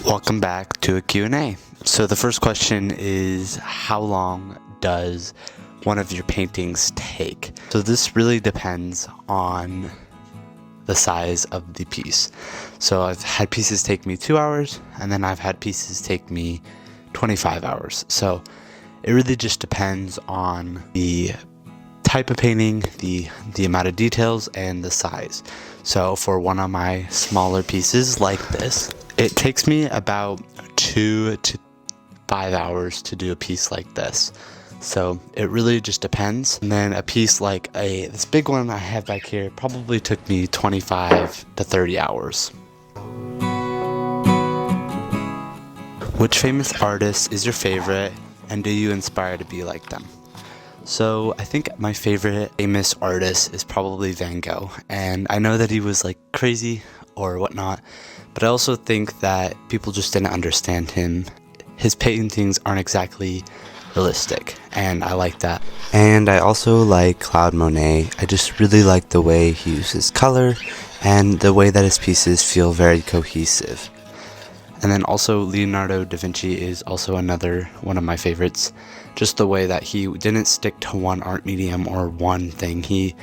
Welcome back to a Q&A. So the first question is, how long does one of your paintings take? So this really depends on the size of the piece. So I've had pieces take me 2 hours, and then I've had pieces take me 25 hours. So it really just depends on the type of painting, the amount of details, and the size. So for one of my smaller pieces like this, it takes me about 2 to 5 hours to do a piece like this. So it really just depends. And then a piece like this big one I have back here probably took me 25 to 30 hours. Which famous artist is your favorite, and do you aspire to be like them? So I think my favorite famous artist is probably Van Gogh, and I know that he was like crazy or whatnot, but I also think that people just didn't understand him. His paintings aren't exactly realistic, and I like that. And I also like Claude Monet. I just really like the way he uses color and the way that his pieces feel very cohesive. And then also Leonardo da Vinci is also another one of my favorites. Just the way that he didn't stick to one art medium or one thing. He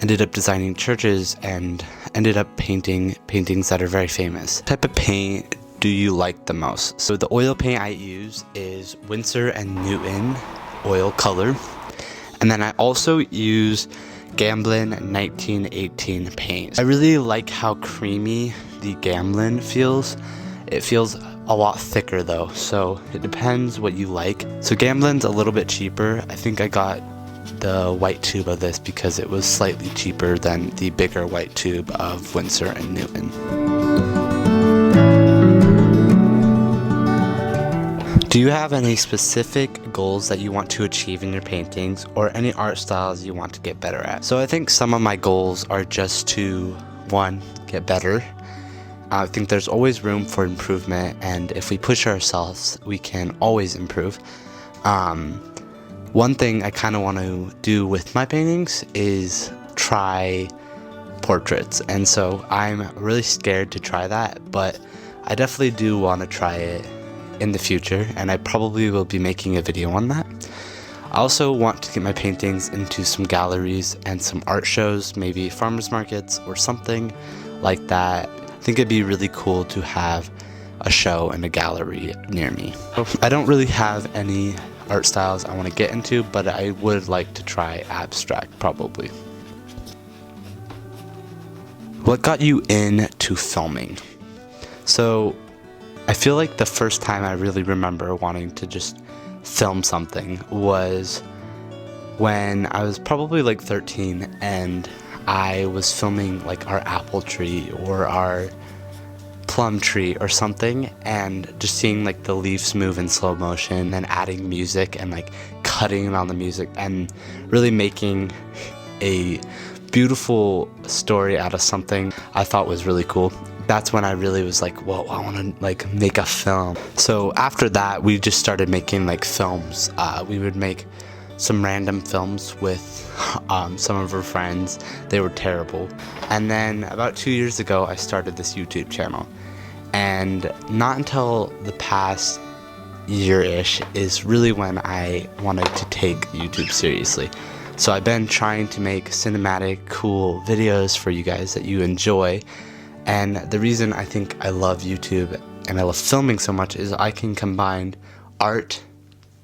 ended up designing churches and ended up painting paintings that are very famous. What type of paint do you like the most? So the oil paint I use is Winsor & Newton oil color. And then I also use Gamblin 1918 paint. I really like how creamy the Gamblin feels. It feels a lot thicker though, so it depends what you like. So Gamblin's a little bit cheaper. I think I got the white tube of this because it was slightly cheaper than the bigger white tube of Winsor & Newton. Do you have any specific goals that you want to achieve in your paintings, or any art styles you want to get better at? So I think some of my goals are just to, one, get better. I think there's always room for improvement, and if we push ourselves, we can always improve. One thing I kind of want to do with my paintings is try portraits, and so I'm really scared to try that, but I definitely do want to try it in the future, and I probably will be making a video on that. I also want to get my paintings into some galleries and some art shows, maybe farmers markets or something like that. I think it'd be really cool to have a show in a gallery near me. I don't really have any art styles I want to get into, but I would like to try abstract probably. What got you into filming? So I feel like the first time I really remember wanting to just film something was when I was probably like 13, and I was filming like our apple tree or our plum tree or something, and just seeing like the leaves move in slow motion and adding music and like cutting on the music and really making a beautiful story out of something I thought was really cool. That's when I really was like, whoa, I want to like make a film. So after that, we just started making like films. We would make some random films with some of our friends. They were terrible. And then about 2 years ago, I started this YouTube channel. And not until the past year-ish is really when I wanted to take YouTube seriously. So I've been trying to make cinematic, cool videos for you guys that you enjoy. And the reason I think I love YouTube and I love filming so much is I can combine art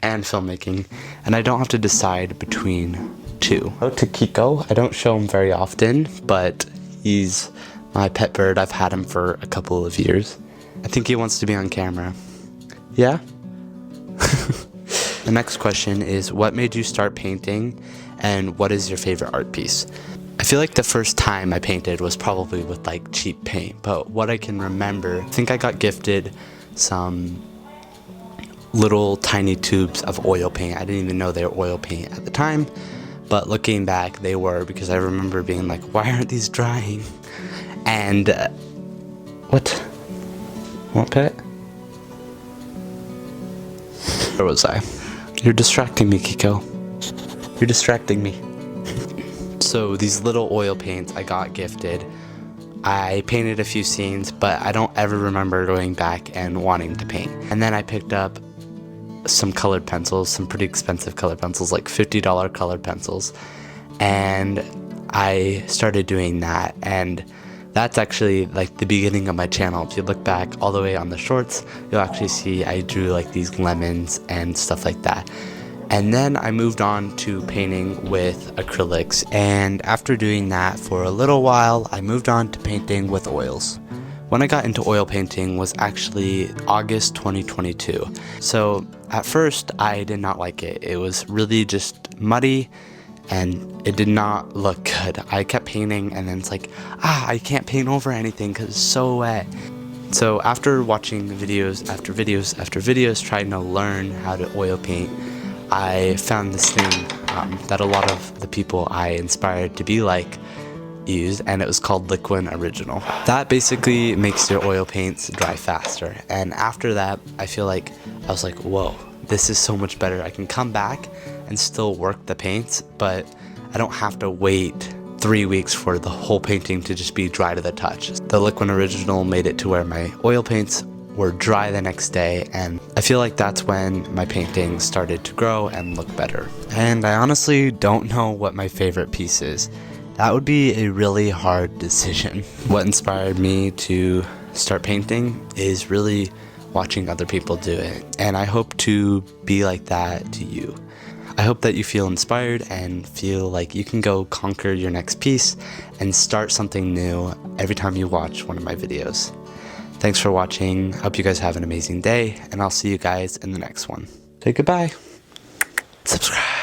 and filmmaking, and I don't have to decide between two. Oh, to Kiko, I don't show him very often, but he's my pet bird. I've had him for a couple of years. I think he wants to be on camera. Yeah? The next question is, what made you start painting, and what is your favorite art piece? I feel like the first time I painted was probably with like cheap paint, but what I can remember, I think I got gifted some little tiny tubes of oil paint. I didn't even know they were oil paint at the time, but looking back they were, because I remember being like, why aren't these drying? And what pet? Where was I? You're distracting me, Kiko. You're distracting me. So these little oil paints I got gifted, I painted a few scenes, but I don't ever remember going back and wanting to paint. And then I picked up some colored pencils, some pretty expensive colored pencils, like $50 colored pencils, and I started doing that. And that's actually like the beginning of my channel. If you look back all the way on the shorts, you'll actually see I drew like these lemons and stuff like that. And then I moved on to painting with acrylics, and after doing that for a little while, I moved on to painting with oils. When I got into oil painting was actually August 2022. So at first I did not like it. It was really just muddy and it did not look good. I kept painting and then it's like, I can't paint over anything because it's so wet. So after watching videos after videos after videos trying to learn how to oil paint, I found this thing that a lot of the people I inspired to be like used, and it was called Liquid Original. That basically makes your oil paints dry faster, and after that I feel like I was like, whoa, this is so much better. I can come back and still work the paints, but I don't have to wait 3 weeks for the whole painting to just be dry to the touch. The Liquid Original made it to where my oil paints were dry the next day, and I feel like that's when my painting started to grow and look better. And I honestly don't know what my favorite piece is. That would be a really hard decision. What inspired me to start painting is really watching other people do it, and I hope to be like that to you. I hope that you feel inspired and feel like you can go conquer your next piece and start something new every time you watch one of my videos. Thanks for watching. Hope you guys have an amazing day, and I'll see you guys in the next one. Say goodbye. Subscribe.